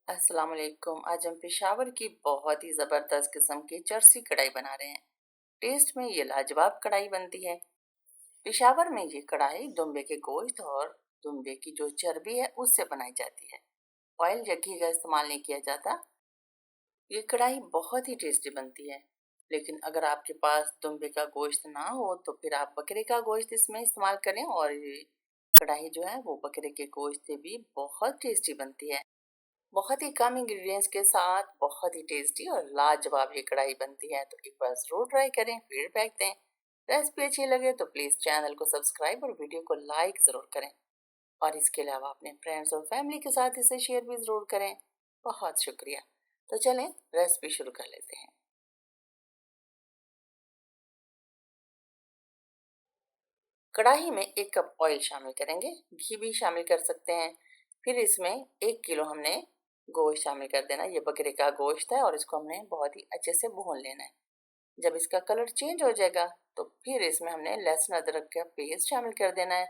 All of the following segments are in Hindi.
अस्सलाम वालेकुम। आज हम पेशावर की बहुत ही ज़बरदस्त किस्म की जर्सी कढ़ाई बना रहे हैं। टेस्ट में ये लाजवाब कढ़ाई बनती है। पेशावर में ये कढ़ाई दुम्बे के गोश्त और दुम्बे की जो चर्बी है उससे बनाई जाती है। ऑयल या घी का इस्तेमाल नहीं किया जाता। ये कढ़ाई बहुत ही टेस्टी बनती है। लेकिन अगर आपके पास दुम्बे का गोश्त ना हो तो फिर आप बकरे का गोश्त इसमें इस्तेमाल करें, और ये कढ़ाई जो है वो बकरे के गोश्त से भी बहुत टेस्टी बनती है। बहुत ही कम इंग्रेडिएंट्स के साथ बहुत ही टेस्टी और लाजवाब ये कढ़ाई बनती है। तो एक बार ज़रूर ट्राई करें, फीडबैक दें। रेसिपी अच्छी लगे तो प्लीज़ चैनल को सब्सक्राइब और वीडियो को लाइक ज़रूर करें। और इसके अलावा अपने फ्रेंड्स और फैमिली के साथ इसे शेयर भी ज़रूर करें। बहुत शुक्रिया। तो चलें रेसिपी शुरू कर लेते हैं। कढ़ाई में 1 कप ऑयल शामिल करेंगे, घी भी शामिल कर सकते हैं। फिर इसमें 1 किलो हमने गोश्त शामिल कर देना। ये बकरे का गोश्त है और इसको हमने बहुत ही अच्छे से भून लेना है। जब इसका कलर चेंज हो जाएगा तो फिर इसमें हमने लहसुन अदरक का पेस्ट शामिल कर देना है,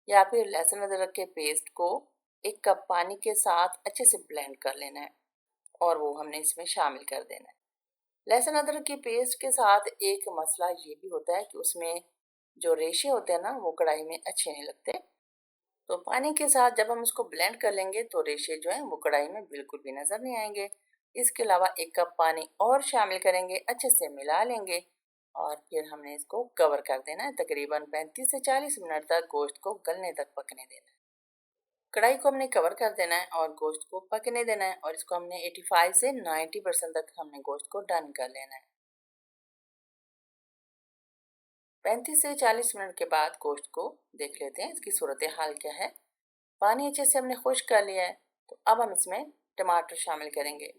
या फिर लहसुन अदरक के पेस्ट को 1 कप पानी के साथ अच्छे से ब्लेंड कर लेना है और वो हमने इसमें शामिल कर देना है। लहसुन अदरक की पेस्ट के साथ एक मसला ये भी होता है कि उसमें जो रेशे होते हैं ना वो कढ़ाई में अच्छे नहीं लगते। तो पानी के साथ जब हम इसको ब्लेंड कर लेंगे तो रेशे जो हैं वो कढ़ाई में बिल्कुल भी नज़र नहीं आएंगे। इसके अलावा 1 कप पानी और शामिल करेंगे, अच्छे से मिला लेंगे और फिर हमने इसको कवर कर देना है। तकरीबन 35 से 40 मिनट तक गोश्त को गलने तक पकने देना है। कढ़ाई को हमने कवर कर देना है और गोश्त को पकने देना है, और इसको हमने 85 से 90% तक हमने गोश्त को डन कर लेना है। 35 से 40 मिनट के बाद गोश्त को देख लेते हैं इसकी सूरत हाल क्या है। पानी अच्छे से हमने खुश्क कर लिया है। तो अब हम इसमें टमाटर शामिल करेंगे।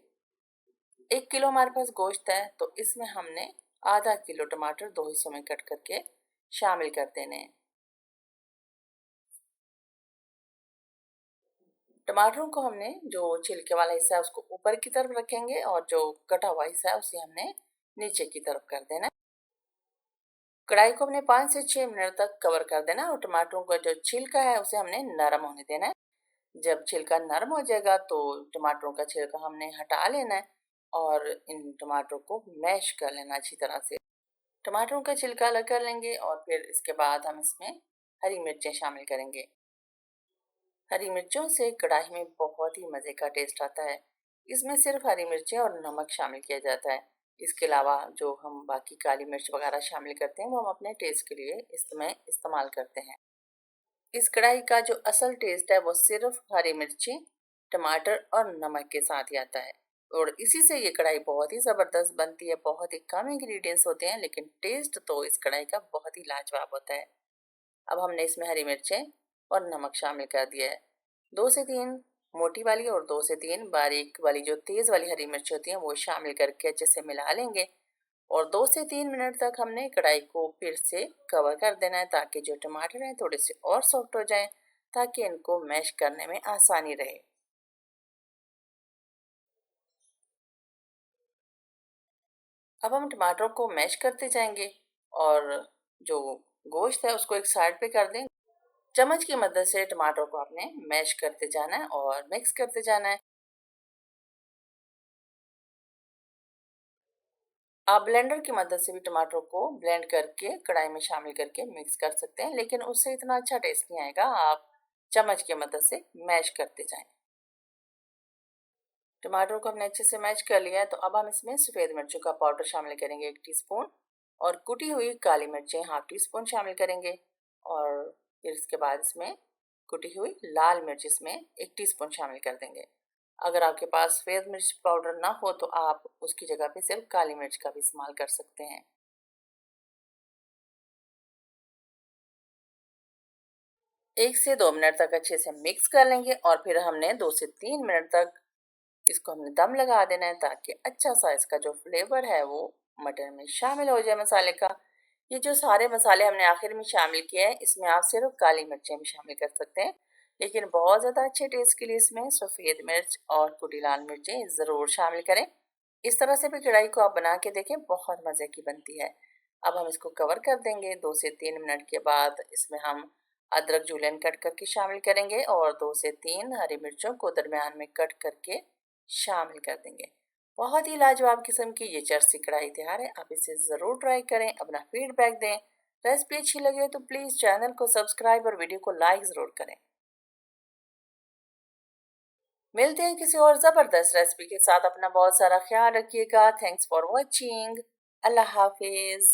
1 किलो हमारे पास गोश्त है तो इसमें हमने आधा किलो टमाटर दो हिस्सों में कट करके शामिल कर देने हैं। टमाटरों को हमने जो छिलके वाला हिस्सा है उसको ऊपर की तरफ रखेंगे और जो कटा हुआ हिस्सा है उसे हमने नीचे की तरफ कर देना है। कढ़ाई को हमने 5 से 6 मिनट तक कवर कर देना है और टमाटरों का जो छिलका है उसे हमने नरम होने देना है। जब छिलका नरम हो जाएगा तो टमाटरों का छिलका हमने हटा लेना है और इन टमाटरों को मैश कर लेना अच्छी तरह से। टमाटरों का छिलका अलग कर लेंगे और फिर इसके बाद हम इसमें हरी मिर्चें शामिल करेंगे। हरी मिर्चों से कढ़ाई में बहुत ही मज़े का टेस्ट आता है। इसमें सिर्फ हरी मिर्चें और नमक शामिल किया जाता है। इसके अलावा जो हम बाकी काली मिर्च वगैरह शामिल करते हैं वो हम अपने टेस्ट के लिए इसमें इस्तेमाल करते हैं। इस कढ़ाई का जो असल टेस्ट है वो सिर्फ हरी मिर्ची, टमाटर और नमक के साथ ही आता है, और इसी से ये कढ़ाई बहुत ही ज़बरदस्त बनती है। बहुत ही कम इंग्रेडिएंट्स होते हैं लेकिन टेस्ट तो इस कढ़ाई का बहुत ही लाजवाब होता है। अब हमने इसमें हरी मिर्चें और नमक शामिल कर दिया है। 2 से 3 मोटी वाली और 2 से 3 बारीक वाली जो तेज़ वाली हरी मिर्च होती हैं वो शामिल करके अच्छे से मिला लेंगे, और 2 से 3 मिनट तक हमने कढ़ाई को फिर से कवर कर देना है ताकि जो टमाटर हैं थोड़े से और सॉफ्ट हो जाएं, ताकि इनको मैश करने में आसानी रहे। अब हम टमाटरों को मैश करते जाएंगे और जो गोश्त है उसको एक साइड पे कर दें। चम्मच की मदद से टमाटरों को आपने मैश करते जाना है और मिक्स करते जाना है। आप ब्लेंडर की मदद से भी टमाटरों को ब्लेंड करके कढ़ाई में शामिल करके मिक्स कर सकते हैं, लेकिन उससे इतना अच्छा टेस्ट नहीं आएगा। आप चम्मच की मदद से मैश करते जाएं। टमाटरों को हमने अच्छे से मैश कर लिया है तो अब हम इसमें सफ़ेद मिर्चों का पाउडर शामिल करेंगे 1 टीस्पून, और कुटी हुई काली मिर्चें हाफ टी स्पून शामिल करेंगे, और फिर इसके बाद इसमें कुटी हुई लाल मिर्च इसमें 1 टीस्पून शामिल कर देंगे। अगर आपके पास सफ़ेद मिर्च पाउडर ना हो तो आप उसकी जगह पे सिर्फ काली मिर्च का भी इस्तेमाल कर सकते हैं। 1 से 2 मिनट तक अच्छे से मिक्स कर लेंगे और फिर हमने 2 से 3 मिनट तक इसको हमने दम लगा देना है ताकि अच्छा सा इसका जो फ्लेवर है वो मटन में शामिल हो जाए मसाले का। ये जो सारे मसाले हमने आखिर में शामिल किए हैं इसमें आप सिर्फ काली मिर्चें भी शामिल कर सकते हैं, लेकिन बहुत ज़्यादा अच्छे टेस्ट के लिए इसमें सफ़ेद मिर्च और कुटी लाल मिर्चें ज़रूर शामिल करें। इस तरह से भी कढ़ाई को आप बना के देखें, बहुत मज़े की बनती है। अब हम इसको कवर कर देंगे। 2 से 3 मिनट के बाद इसमें हम अदरक जूलियन कट करके शामिल करेंगे और 2 से 3 हरी मिर्चों को दरमियान में कट करके शामिल कर देंगे। बहुत ही लाजवाब किस्म की ये चरसी कढ़ाई तैयार है। आप इसे ज़रूर ट्राई करें, अपना फीडबैक दें। रेसिपी अच्छी लगे तो प्लीज़ चैनल को सब्सक्राइब और वीडियो को लाइक ज़रूर करें। मिलते हैं किसी और ज़बरदस्त रेसिपी के साथ। अपना बहुत सारा ख्याल रखिएगा। Thanks for watching. अल्लाह हाफिज़।